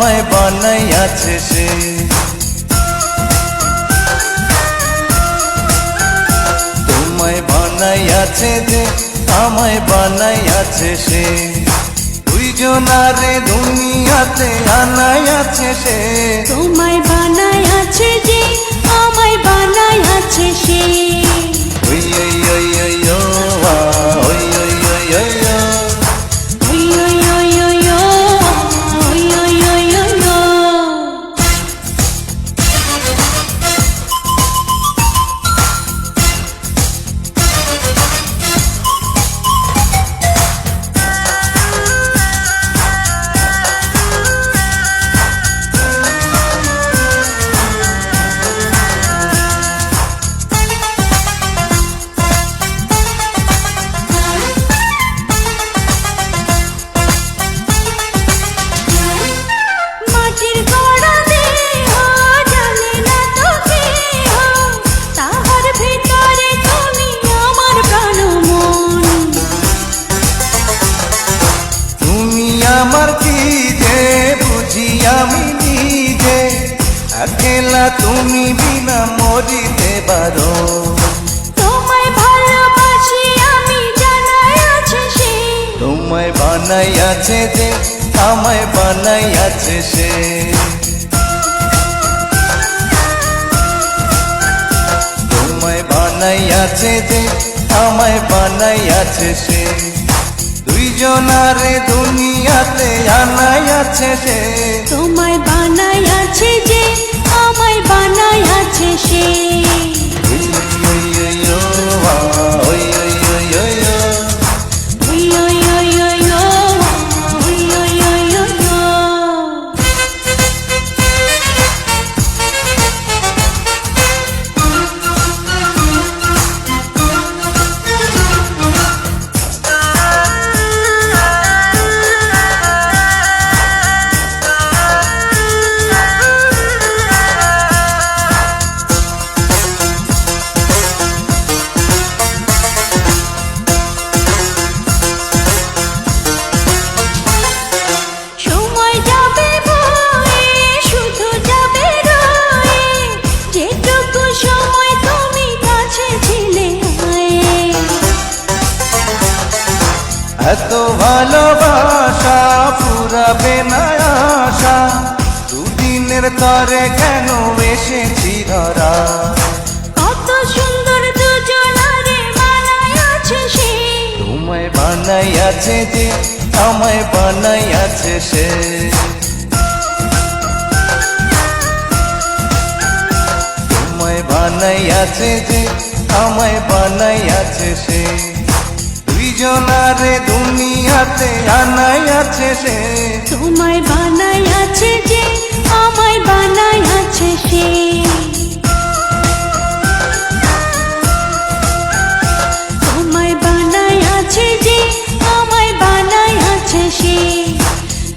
আমায় বানাইয়াছে সে। তোমায় বানাইয়াছে যে আমায় বানাইয়াছে সে। দুইজনারে দুনিয়াতে আনাইয়াছে সে। তোমায় বানাইয়াছে যে আমায় বানাইয়াছে সে। ওই ওই ওই ওই ও আ, ওই ওই ওই ওই ও। ওই ওই ওই ওই ও, ওই ওই ওই ওই ও। আমার কি যে বুঝি আমি নিজে, একলা তুমি বিনা মরিতে পারো। তোমায় ভালোবাসি আমি জানাইয়াছে সে। তোমায় বানাইয়াছে যে আমায় বানাইয়াছে সে। তোমায় বানাইয়াছে যে আমায় বানাইয়াছে সে। দুইজনারে দুনিয়াতে আনাইয়াছে সে। তোমায় বানাইয়াছে যে আমায় বানাইয়াছে সে। ওই ওই ওই ও আ, ওই ওই ওই ওই ও। ওই ওই ওই ওই ও, ওই ওই ওই ওই ও। এত ভালোবাসা ফুরাবে না আশা, দুদিনের তরে কেন এসেছি ধরা। কত সুন্দর দুজনারে বানাইয়াছে সে। তোমায় বানাইয়াছে যে আমায় বানাইয়াছে সে। তোমায় বানাইয়াছে যে আমায় বানাইয়াছে সে। দুইজনারে দুনিয়াতে আনাইয়াছে সে। তোমায় বানাইয়াছে যে আমায় বানাইয়াছে সে। তোমায় বানাইয়াছে যে আমায় বানাইয়াছে সে।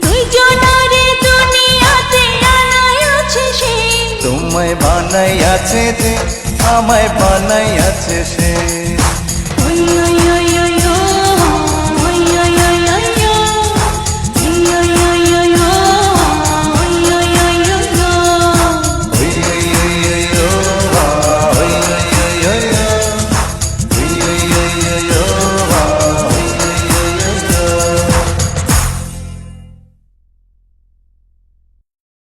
দুইজনারে দুনিয়াতে আনাইয়াছে সে। তোমায় বানাইয়াছে যে আমায় বানাইয়াছে সে।